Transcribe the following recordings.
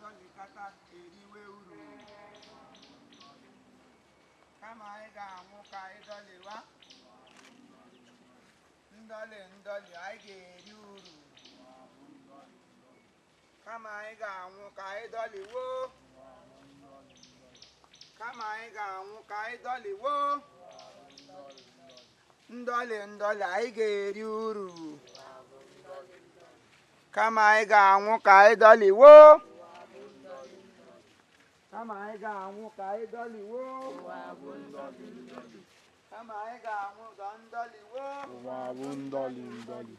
dọlị kata eriwe uru kama anyị ga-anwụ ka anyị dọlịwa ndọlị ndọlị anyị ga-eri uru kama anyị ga-anwụ ka anyị dọlịwo kama anyị ga-anwụ ka anyị dọlịwo ndọlị ndọlị anyị ga-eri uru kama anyị ga-anwụ ka anyị dọlịwo kama anyị ga-anwụ ka anyị dọlịwo kama anyị ga-anwụ ka ndọlịwo ụwa bụ ndọlị ndọlị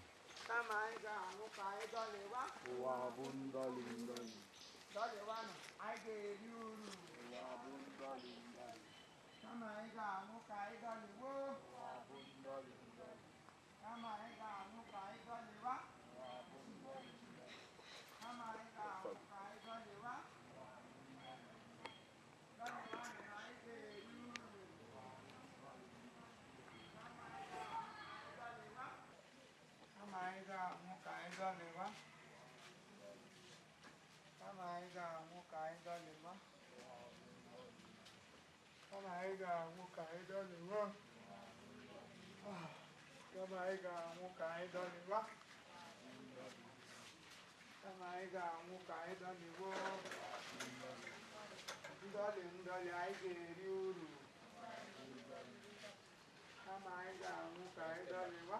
kama anyị ga-anwụ ka anyị dọlịwa ụwa bụ ndọlị ndọlị dọlịwanụ anyị ga-eri uru ụwa bụ ndọlị ndọlị kama anyị ga-anwụ ka anyị dọlịwo ụwa bụ ndọlị ndọlị kama anyị ga-anwụ ka anyị dọlịwa ụwa bụ ndọlị ndọlị kama anyị ga-anwụ ka anyị dọlịwa dọlịwanụ anyị ga-eri uru kama anyị ga-anwụ ka anyị dọlịwa kama anyị ga-anwụ ka anyị dọlịwa kama anyị ga-anwụ ka anyị dọlịwa kama anyị ga-anwụ ka anyị dọlịwa kama anyị ga-anwụ ka anyị dọlịwo ndọlị ndọlị anyị ga-eri uru kama anyị ga-anwụ ka anyị dọlịwa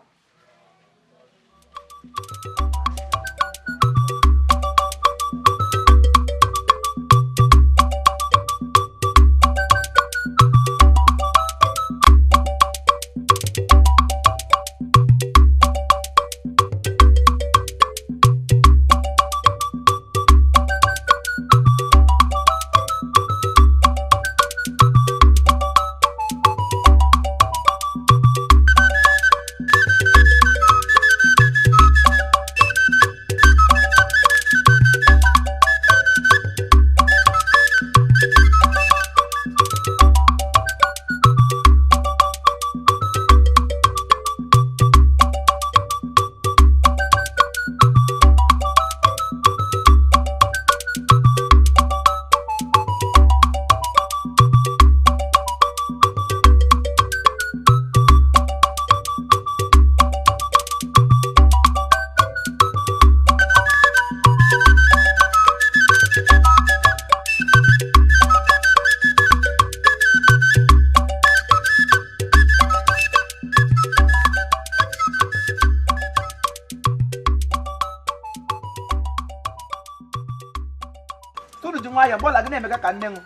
tụrụ ji nwayọọ bọọlụ gị na-emega ka nne m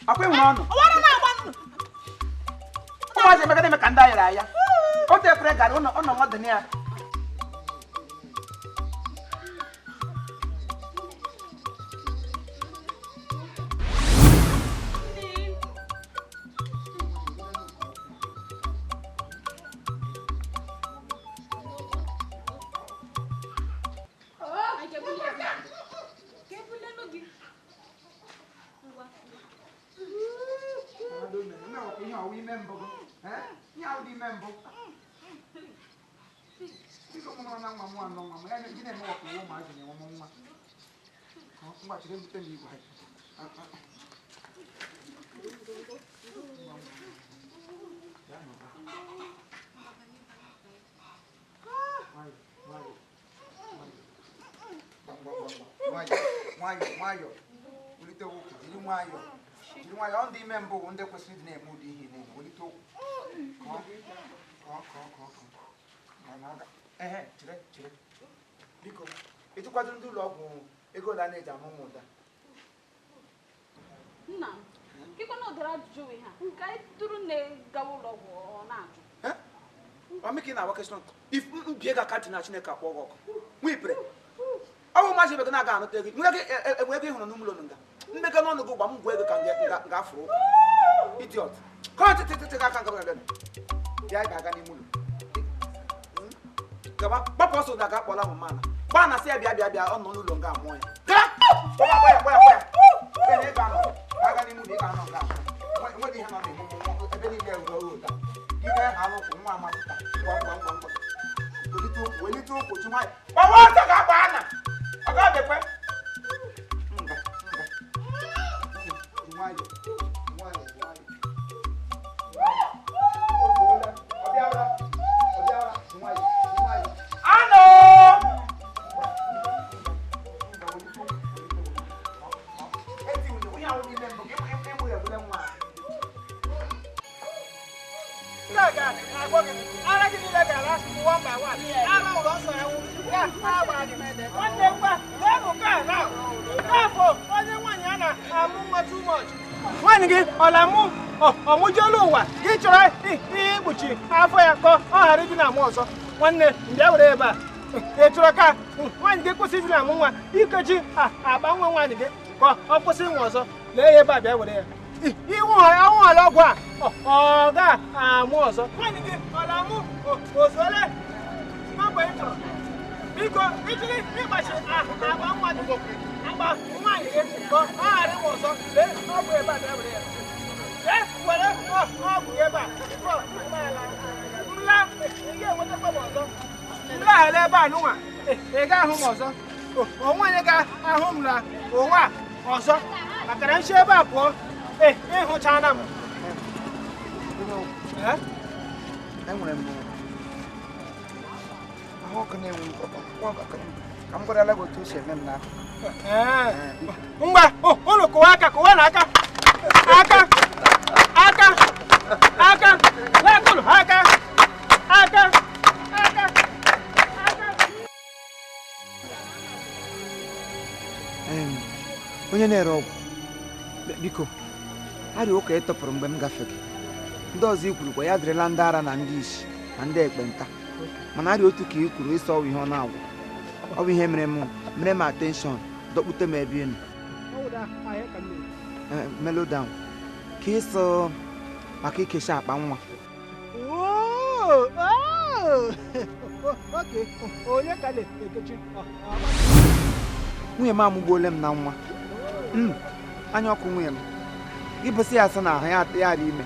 akwa ịhụrụ ọnụ ụmụazị emega na-eme ka ndị ayọrọ aya o tefere garị ụnọ nwadị na ya nwayọọ welite okwu jiri nwayọọ ndị ime mbụ ndị kwesịrị ịdị na-eme ụdị ihe na-eme welite okwu chere biko ịtụkwadoro ndị ụlọ ọgwụ ego ole a na-eji amụ ụmụ ụda nna kiko na ụdara ajụjụ we ha nke anyị tụrụ na-gawa ụlọ ọgwụ ọ na-ajụ ọmịka ị na-awa keshọn if mbie ga aka dị na Chineke akpọ gị ọkụ nwa ipere ọnwụ maazị ebe gị na-aga anụta ego enwe ego ị hụrụ n'ụlọ nga mmega n'ọnụ gị gba m gwa ego ka m ga-afụrụ idiot. Come on, take a ya ga ni mulu. Gaba, papa so da ga pola mo mana. Ba na se bia on no lu nga mo ya. Ga! Boya. Kene ga no. Ga ni mulu ga no ga. Mo di ha no mo ebe ni le ro da. Ibe ha no ko mo ama ta. Wan. Welito ko chuma. Ba wa ta ga ba na. Aga be pe. Nga. Chumayo. Wanigi olamu omujolu wa gichora ibuchi afọ ya ko ohari bi na mu ọzọ nwanne ndia were ebe a echoro ka wanigi kwụsị bi na mu nwa ikechi agba nwa wanigi ko ọ kwụsị nwa ọzọ lee ebe a bịa were ya iwu ọnwụ ala ọgwụ a ọ ga amụ ọzọ wanigi olamu ozole mgbe ị chọrọ biko ichiri ịgbachi agba nwa dị agba nwaanyị gị ka ọ ghara ịnwe ọzọ lee ọ bụ ebe a bịa were ya were ọgwụ ebe a nla ị ga-enwetakwa m ọzọ nlaghara ebe a nụnwa ị ga-ahụ m ọzọ onwe ga-ahụ m na ụwa ọzọ maka na nchi ebe a pụọ ịhụchana m enwere m ahụ ọkụ na-enwe ka m gwara gị otu o si eme m n'ahụ ngwa ụlọ kụwa aka kụwa na aka lekụlụ aka onye na-ere ọgwụ biko arịa ụka ị tọpụrụ mgbe m gafere ndị ọzọ i kwuru kwa ya dịrịla ndị ara na ndị isi na ndị ekpenta mana arịa otu ka i kwuru ịsọ ọwụ ihe ọ na-agwụ ọ bụ ihe mere m atenshọn dọkpute m ebe enu melodown ka ịsọ maka ikecha akpa nwa nwunye m amụgbuole m na nwa anya ọkụ nwunye m gị bụsị ya asị na ahụ ya dị ime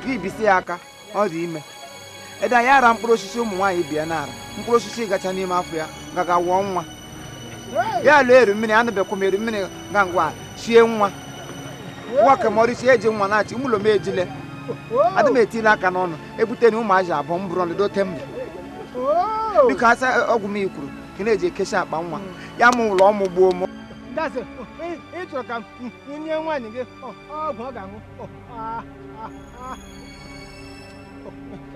gị bisi ya aka ọ dị ime ede anyị ara mkpụrụ osisi ụmụ nwaanyị bịa n'ara mkpụrụ osisi gacha n'ime afọ ya gaga wụọ nwa ya lụọ eru mmiri anụbekwa m eru mmiri ga ngwa chie nwa ka ma ọrịchi eji nwa na-achị ụmụlọ m ejile adị m etile aka n'ọnụ ebute na ụmụ aja abụọ m bụrụ ọnụdote mbe biko asa ọgwụ m ikwuru ka na-eji ekecha akpa nwa ya mụ ụlọ ọmụ gbuo m ị chọrọ ka nye nwaanyị gị ọgwụ ọ ga-aṅụ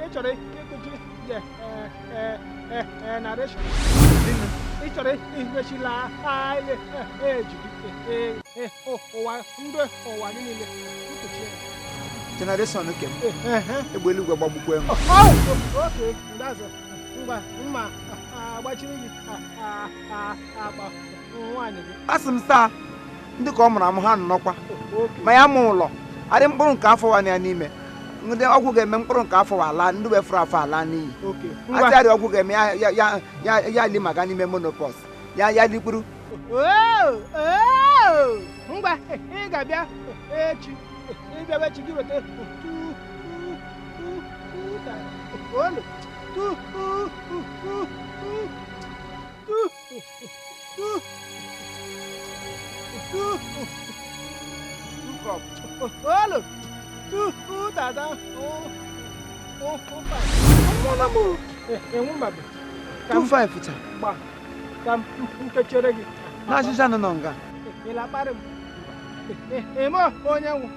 ị chọrọ ịkụchi narration ị chọrọ imechila eji ụwa ndị ụwa niile nkụchi generation nke m egbe eluigwe gbagbukwe m oke ndazụ ngwa mma agbachiri gị akpa nwaanyị gị asị m saa ndị ka ọ mụrụ amụ ha nọkwa ma ya mụ ụlọ adị mkpụrụ nke afọ wa ya n'ime ndị ọgwụ ga-eme mkpụrụ nke afọ ala ndị wefuru afọ ala n'iyi asịarị ọgwụ ga-eme ya li maga n'ime monopos ya likpuru ngwa ị ga-abịa echi ịbịawa echi gị weta olu dada enwu mmadụ 25 fụcha gba ka m kechere gị na achịcha nọ nga ịlakparị m eme onye nwụ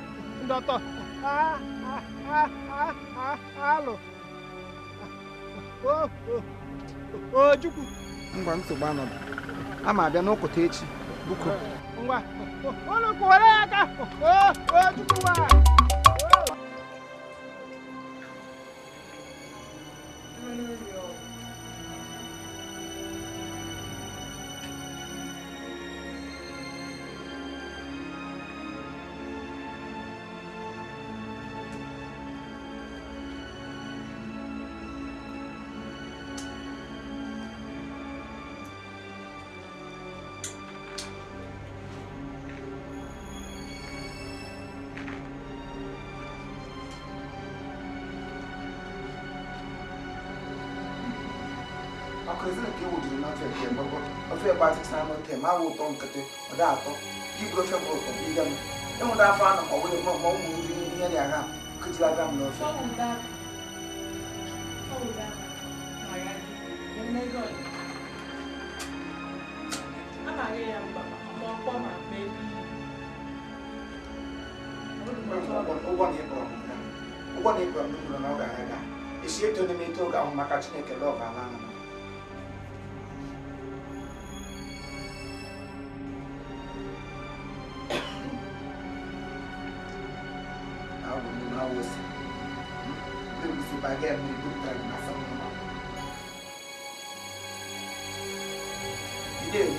ndọtọ alụ ojukwu ngwa nsogbu anọdụ ama abịa n'ụkụta echi buko ngwa ụlọ kwụwara ya aka ojukwu wa crazy like you would not take care of your body time on him. I will don't cut it or that. You go from both of them. And when I found them, I would have no more moving nearly around. Could you have done no So that. My God. You may go. I'm not here, but I'm baby. One April, no, is she to me to go my catching a love alarm? I will know how was if I get me good time. You did.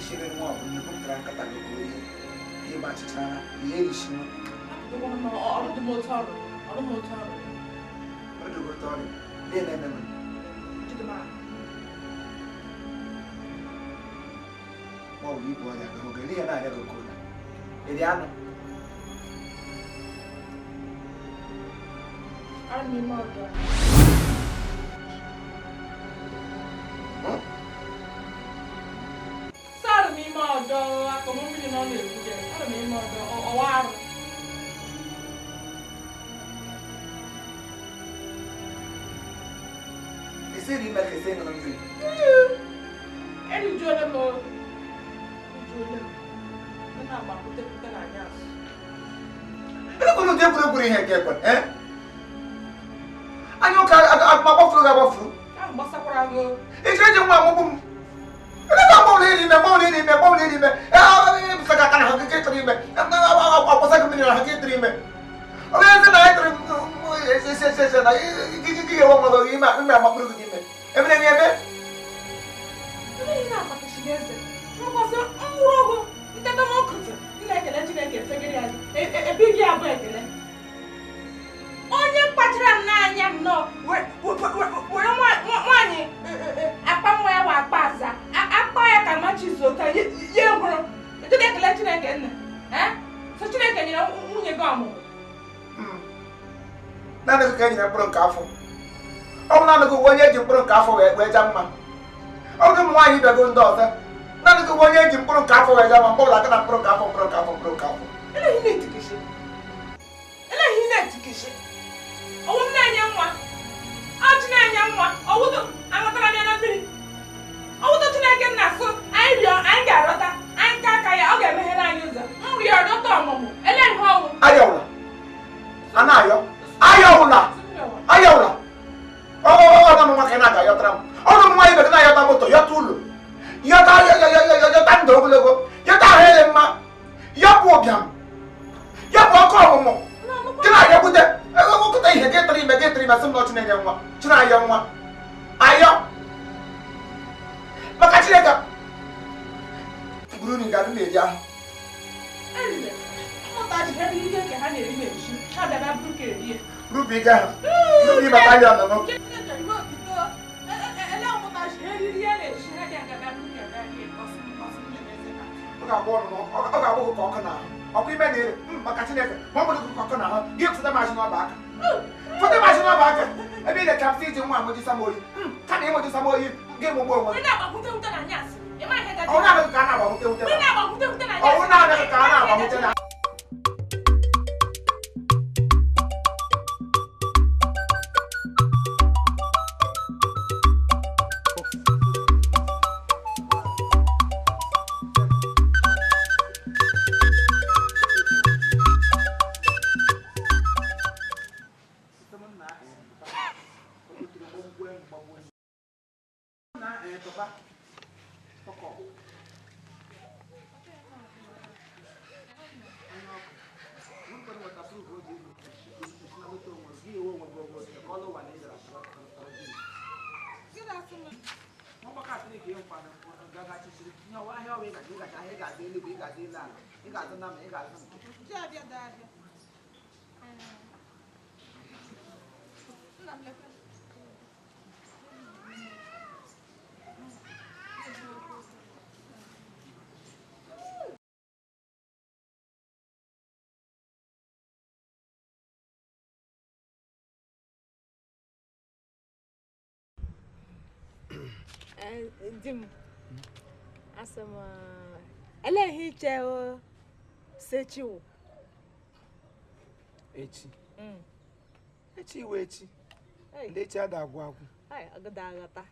She didn't want when you put track at the you match China, you she the one of the motor. what do you go to? Then To the man. oh, we boy, I'm going to go. Ediano. I'm your mother. Sorry, me mother. I come on with knowledge. I don't mother or war. Is it in like a thing on me? Any journal more. I'm going to put it on us. I'm going to bring her careful, eh? I know I'm about fruit. I'm Bassaparago. It's ready one. Onye kpachara n'anya m nọ were nwanyị akpa nwa ya wa akpa aza akpa ya ka machi zota ye ngwụrụ etu ga-ekele Chineke nna so Chineke nyere nwunye gị ọmụmụ naanị ka enyi mkpụrụ nke afọ ọ bụ naanị ka onye ji mkpụrụ nke afọ wee ja mma ọ bụ ụmụ nwaanyị bịago ndị ọzọ naanị ka onye ji mkpụrụ nke afọ wee ja mma mgbe ọbụla aka na mkpụrụ nke afọ eleghị na-etikisi ọwụ m na-enye nwa ọjị na-enye nwa ọwụdụ aṅụtara m ya na mmiri ọwụdụ Chineke nna so anyị ga-arọta anyị ka aka ya ọ ga-emeghere anyị ụzọ nri ọdọta ọmụmụ eleghị ọnwụ ayọwụla a na-ayọ ayọwụla ọnụ nwa ka ị na-aga yọtara m ọnụ m nwaanyị bekee na-ayọta moto yọta ụlọ yọta ndụ ogologo yọta ahụ ele mma yọpụ ụbịam yọpụ ọkụ ọmụmụ gị na-ayọkwute ewepụta ihe gị tụrụ ime sị m na Chineke nwa Chinayọ nwa ayọ maka Chineke buru na ị ga-adị na-eri ahụ rubiga ha rubi batalion nọ ọ ga-agbụ ka ọkụ na ọkụ ime na-ere maka Chineke ma ọ bụrụ ka ọkụ na ahụ gị fụta mashin ọba aka ebe ị na-eka mfe iji nwa amụjisa m oyi ka na ịmụjisa m oyi gị mụgbu onwe ọ na-adịghị ka a na-agbamute ọwụ na-adịghị ka a na-agbamute na Dim. Asama. Ele hiche o sechi wo. Echi. Echi we echi. Lechi ada agwa. Ai, agada agata.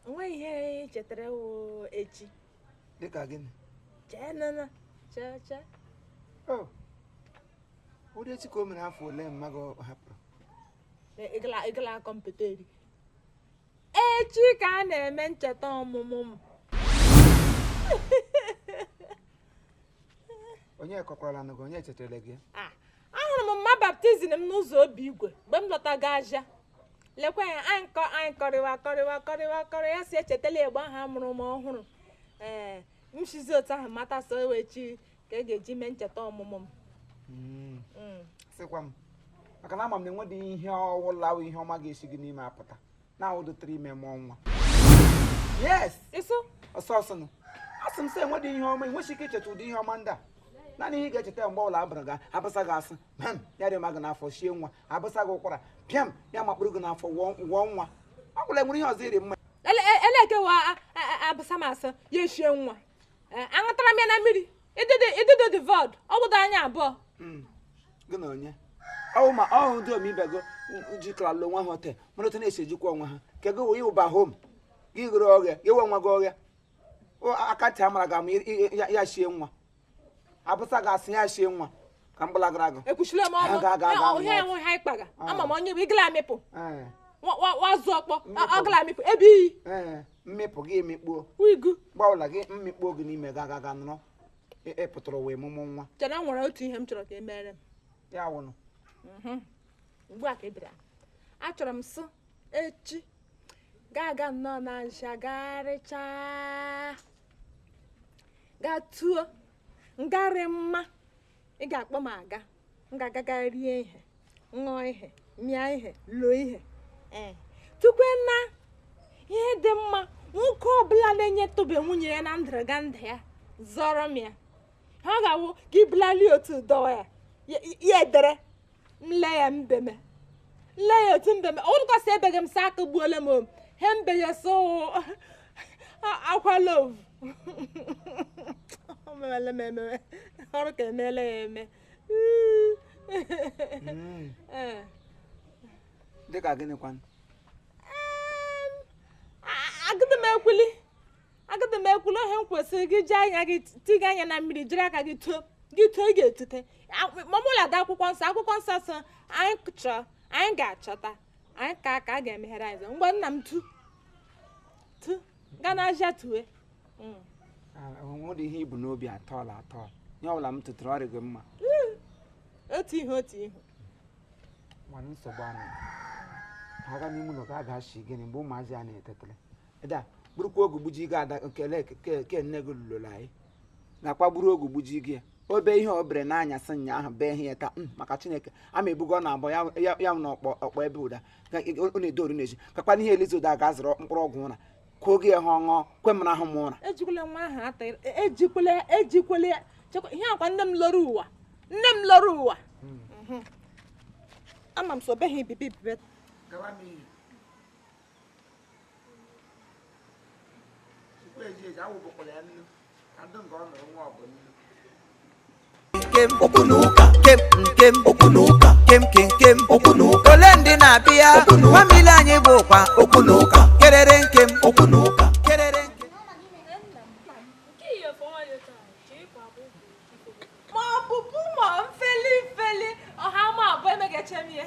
Nwe ihe chetere wo echi. Dịka gịnị? Chenana. Cha. Oh. Ụdị echi ka o mere afọ ole mmaga hapụrụ? Igala kompeteri. Echi ka a na-eme ncheta ọmụmụ m. Onye kọkwara na onye chetara gị? Ahụrụ m mma baptizim m n'ụzọ obi igwe mgbe m lọtaga aja. Lekwa ya anyị kọrịwa ya si echetala egbe ahụ amụrụ m ọhụrụ. M shizi otu ahụ mata so ewechi ka e ga-eji mee ncheta ọmụmụ m. Sịkwa m maka na ama m na enwedị ihe ọwụla ihe ọma ga-esi gị n'ime apụta na awụdotere ime mụọ nwa. Yes! Ịsụ? Ọsọsọ nụ. Asị m sị enwedị ihe ọma enweghị ike icheta ụdị ihe ọma ndị a. Naanị ihe ị ga-echeta mgbe ọbụla abụrụ gị abụsa gị asị ya dị ma gị n'afọ shie nwa abụsa gị ụkwara pịam ya makpụrụ gị n'afọ wụọ nwa. Ọ bụla enwere ihe ọzọ iri mma. Elekewa abụsa m asị ya eshie nwa. Aṅụtara m ya na mmiri idido the vod ọgwụdo anya abụọ. Gị na onye ọwụ ma ọhụ ndị omibego jikarala onwe ha hotel mana otu na-esi ejikwa onwe ha ka gị wee ụba hom gị gụrụ ọrịa gị nwe nwa gị ọrịa aka ntị amara ga ama ya shie nwa abụsa gị asị ya shie nwa ka m gbalagra gị ekwuchila m ọnụ ihe enwe ha ịkpaga ama m onye bụ igala amịpụ wazụ ọkpọ ọgala amịpụ ebe iyi mmịpụ gị emikpuo wigu gbawụla gị mmikpuo gị n'ime ga nụrụ ịpụtara wee mụmụ nwa chena nwere otu ihe m chọrọ ka e mere m ya wụnụ ugbu a ka ị bịara achọrọ m sị echi ga-aga nnọọ na ncha garịchaa gatuo ngarị mma ị ga-akpọ m aga m ga-agaga rie ihe ṅụọ ihe mịa ihe loo ihe tupu na ihe dị mma nwoke ọbụla na-enyetụbe nwunye ya na ndịrịga ndụ ya zọrọ m ya ha ga-awụ ka ibulali otu dọwa ya edere nle ya mbeme nle ya otu mbeme ọwụrụkọsị ebeghị m sa aka gbuole m he mbe ya so akwa love omewele m emewe ọrụ ka emeela ya eme dịka gịnịkwanụ agadi m ekwuli ohe m kwesịrị gị ji anya gị tiga anya na mmiri jiri aka gị too ị ga-etute mamụla da akwụkwọ nsọ so anyị ga-achọta anyị ka a ga-emeghere anyị mgbe nna m tu gaa n'aja tue nwere ihe ibu n'obi atọọla nye ọbụla m tụtụrụ ọrịa gị mma otu ihe mana nsogbu anụ aga n'ime ụlọ ka a ga-achị gịnị mgbe ụmụazị a na-etetara eda bụrụkwa oge gbuji gị ada nkele ke nne gị lụrụ anyị na-akpagburu oge gbuji gị obe ihe o bere n'anyasị nya ahụ bee ihe ya taa maka Chineke ama ebugo na abụọ ya na ọkpọ ebe ụda ọ na-edoru n'eji kakwa n'ihe elizoda ga-azụrụ mkpụrụ ọgwụ ụra ka oge ya ha ọṅụọ kwe m ahụ m ụra ejikwala nwa ahụ ata ejikwala ihe akwa nne m lọrọ ụwa ama m so obeghị ibibe kem okwu n'ụka kem nkem okwu n'ụka kem kem okwu n'ụka ole ndị na-abịa nwa mmiri anyị bụ kwa okwu n'ụka kerere nkem okwu n'ụka kerere nkem ma ọbụbụ ma mfeli ọha ma abụọ emegacha m ya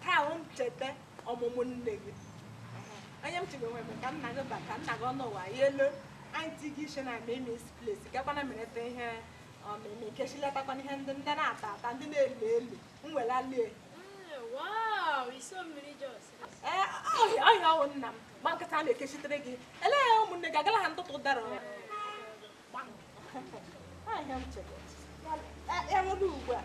taa m cheta ọmụmụ nne gị onye m chigwe nwebe ka nna gị ba ka nna gị ọnụ ụwa ya elu anyị tiga ishe na memis plesi gakwana mereta ihe ọmịmị kechiletakwana ihe ndị na-ata ata ndị na-elu elu mwelalie ọhịa ọwụ nna m gba nkịta na-ekechitere gị elee ya ụmụnne gị agala ha ntụtụ dara ahịa m chere ya nwere ugbu a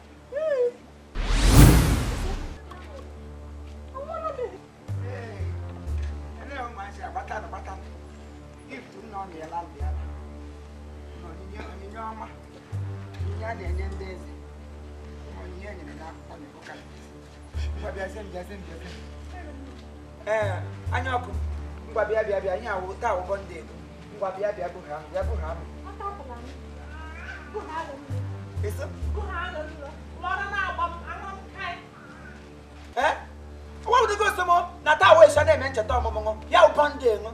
a na-enye ndị eze onyinye nyere n'akwụkwọ n'ụka anya ọkụ ngwa bịa ihe awụ taa ụgbọ ndị ego ngwa bịa bụ ha eso ọwa ụdịgo somo na taa wee sha na-eme ncheta ọmụmụ ya ụbọ ndị ego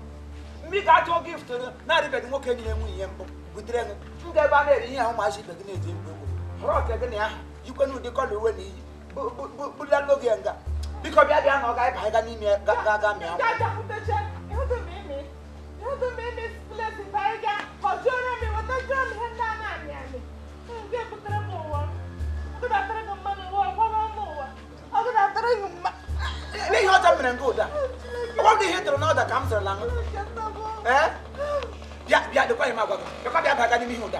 mgbe ị ga-achọ gift na-arịbeghị nwoke nyere nwunye ihe mbụ butere ego m ga ebe a na-eri ihe ahụ ụmụazị ibe gị na-eji egwu egwu hụrụ ọka gị na ya yikwe n'ụdị kọla uwe na iyi bulala oge nga biko bịa na ọ ga-ịba ga n'ime ga mịa n'ihe ọjọọ mere nke ụda ọ bụ ihe tụrụ n'ọda ka m zụrụla ṅụ bịa dịkwa m agwa gị bịakwa bịa baga n'ime ihe ụda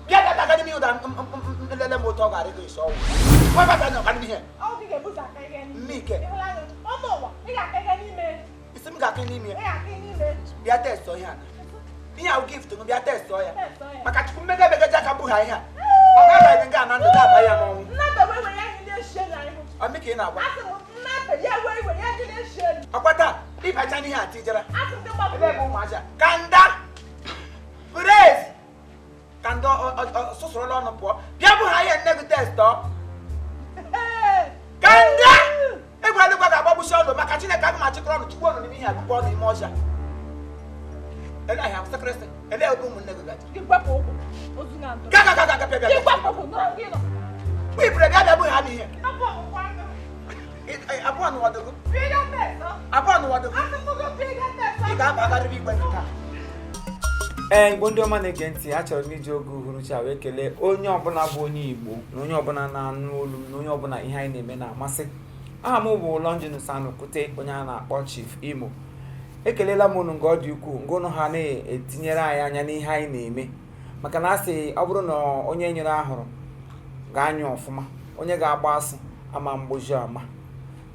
bịa baga n'ime ihe ụda nlele m otu ọ ga-arị gị isi ọnwụ bịa na ọga n'ime ihe mmike isi m ga-akị n'ime bịa testọ ihe a ihe ahụ gift m bịa testọ ya maka chukwu mmega ebegaji aka bụgha ihe a ọ ga-abaghị nga na ndụ ga-aba ya n'ọnwụ ọ mịka ị na-agwa ọkwata ịbacha n'ihe a tijara ebe bụ ụmụaja kanda brez kanda sụsụrụla ọnụ pụọ bịa bụ ha ihe nne gị testọ kanda egwu eluigwe ga-agbagbusi ọnụ maka Chineke aga m achịkọrọ ọnụ chukwu ọnụ n'ime ihe akwụkwọ ọnụ ime ọcha ele ahịa sekretarị ele ebe ụmụnne gị gaji ibere bịa bụ ha n'ihe abụọ n'ụwadogo ị ga-abagarịrị igbe nke Igbo ndị ọma na-ege ntị achọrọ m iji oge uhuruchi a wee kelee onye ọbụla bụ onye Igbo na onye ọbụla na-anụ olu m na onye ọbụla ihe anyị na-eme na-amasị aha m bụ Longinus Anụkute onye a na-akpọ Chief Imo ekelela m unu nke ọ dị ukwuu nke unu ha na-etinyere anyị anya n'ihe anyị na-eme maka na asị ọ bụrụ na onye nyere ahụrụ ga-anyụ ọfụma onye ga-agba asụ ama mgboji ama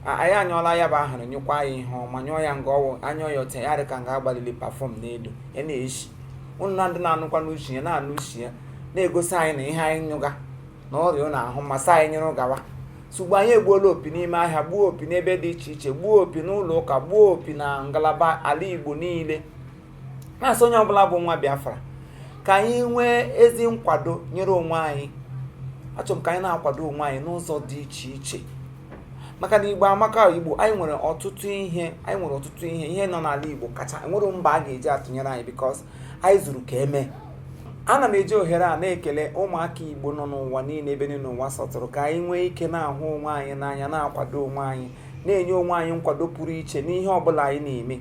anyị anyụọla ya bụ ahụrụ nyụkwa ya ihe ọma nyụọ ya nga ọwụ anyụọ ya ote ya dị ka nga agbalili pafọm n'elu ya na-eshi ụnụ na ndị na-anụkwa n'uche ya na-anụ uche ya na-egosi anyị na ihe anyị nyụga na ọrịa ọ na-ahụ masị anyị nyụrụ gawa sugbu anyị egbuola opi n'ime ahịa gbuo opi n'ebe dị iche iche gbuo opi n'ụlọ ụka gbuo opi na ngalaba ala Igbo niile na-asị onye ọbụla bụ nwa Biafra ka anyị nwee ezi nkwado nyere onwe anyị achọrọ m ka anyị na-akwado onwe anyị n'ụzọ dị iche iche maka na Igbo amaka Igbo anyị nwere ọtụtụ ihe nọ n'ala Igbo kacha enwere mba a ga-eji atụnyere anyị because anyị zuru ka eme ana m eji ohere a na-ekele ụmụaka Igbo nọ n'ụwa niile ebe niile n'ụwa sọtụrụ ka anyị nwee ike na-ahụ onwe anyị n'anya na-akwado onwe anyị na-enye onwe anyị nkwado pụrụ iche n'ihe ọbụla anyị na-eme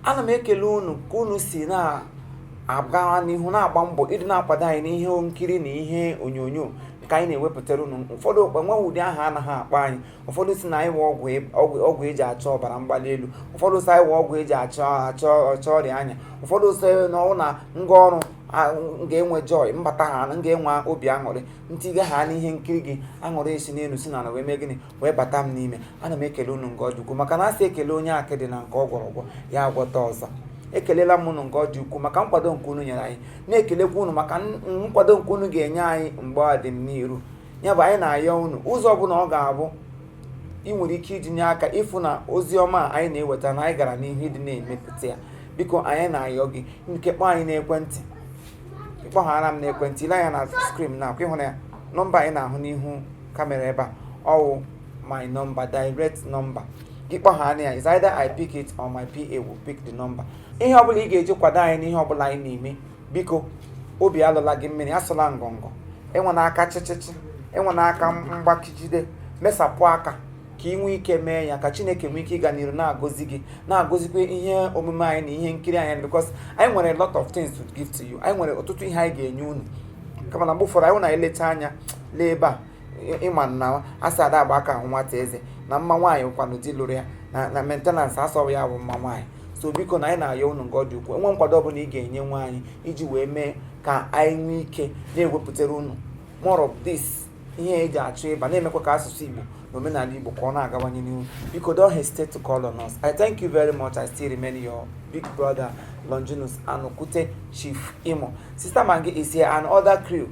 ana m ekele unu ka unu si na-aga n'ihu na-agba mbọ ịdị na-akwado anyị n'ihe nkiri na ihe onyonyo ka anyị na-ewepụtara unu ụfọdụ enweghị ụdị aha anaghị akpọ anyị ụfọdụ si na anyị wee ọgwụ eji achọ ọbara mgbali elu ụfọdụ si anyị wee ọgwụ eji achọ ọrịa anya ụfọdụ si na ọnwụ na ngwa ọrụ ga-enwe joy mbata ha ga-enwe obi aṅụrị ntiga ha n'ihe nkiri gị aṅụrị esi n'elu si n'ala wee mee gịnị wee bata m n'ime ana m ekele unu nke ọdị ukwuu maka na asị ekele onye akịdị na nke ọ gwọrọ ọgwọ ya agwọta ọzọ ekelela m unu nke ọ dị ukwuu maka nkwado nke unu nyere anyị na-ekelekwa unu maka nkwado nke unu ga-enye anyị mgbe ọ dị n'iru ya bụ anyị na-ayọ unu ụzọ ọbụla ọ ga-abụ ị nwere ike ijinye aka ịfụ na ozi ọma anyị na-eweta na anyị gara n'ihu ịdị na-emepụta ya biko anyị na-ayọ gị nke kpọọ anyị n'ekwentị ịkpọghara m n'ekwentị ile anya na skrin na akwa ịhụrụ ya nọmba anyị na-ahụ n'ihu kamera ebe a ọwụ my number direct number gị kpọghara ya is either I pick it or my PA will pick the number ihe ọbụla ị ga-eji kwado anyị n'ihe ọbụla anyị na-eme biko obi alụla gị mmiri asụla ngọngọ enwe n'aka chịchịchị enwe n'aka mgbakijide mesapụ aka ka ị nwee ike mee ya ka Chineke nwee ike ịga n'iru na-agọzi gị na-agọzikwa ihe omume anyị na ihe nkiri anyị because anyị nwere a lot of things to give to you anyị nwere ọtụtụ ihe anyị ga-enye unu kama na mgbe ụfọdụ anyị na-eleta anya lee ebe a ịma na asị ada agba aka ahụ nwata eze na mma nwaanyị ụkwanụ di lụrụ ya na maintenance asọrọ ya bụ mma nwaanyị so biko na anyị na-ayọ unu nke ọ dị ukwuu enwe nkwado ọbụla ị ga-enye nwa anyị iji wee mee ka anyị nwee ike na-ewepụtara unu more of this ihe eji achọ ịba na-emekwa ka asụsụ Igbo na omenala Igbo ka ọ na-agawanye n'ihu biko don't hesitate to call on us. I thank you very much. I still remain your big brother Longinus Anụkute Chief Imo. Sister Maggi is here and other crew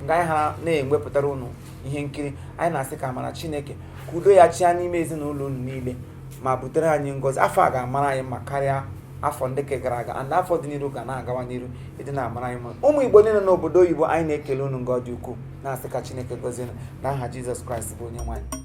nga anyị ha na-ewepụtara unu ihe nkiri anyị na-asị ka amara Chineke ka udo ya chịa n'ime ezinụlọ unu niile ma butere anyị ngọzi afọ a ga-amara anyị ma karịa afọ ndị ke gara aga and afọ dị n'iru ga na-agawa n'iru ịdị na-amara anyị mma. Ụmụ Igbo niile n'obodo oyibo anyị na-ekele unu nke ọ dị ukwuu na-asị ka Chineke gọzie unu n'aha Jizọs Kraịst bụ onye nwe anyị.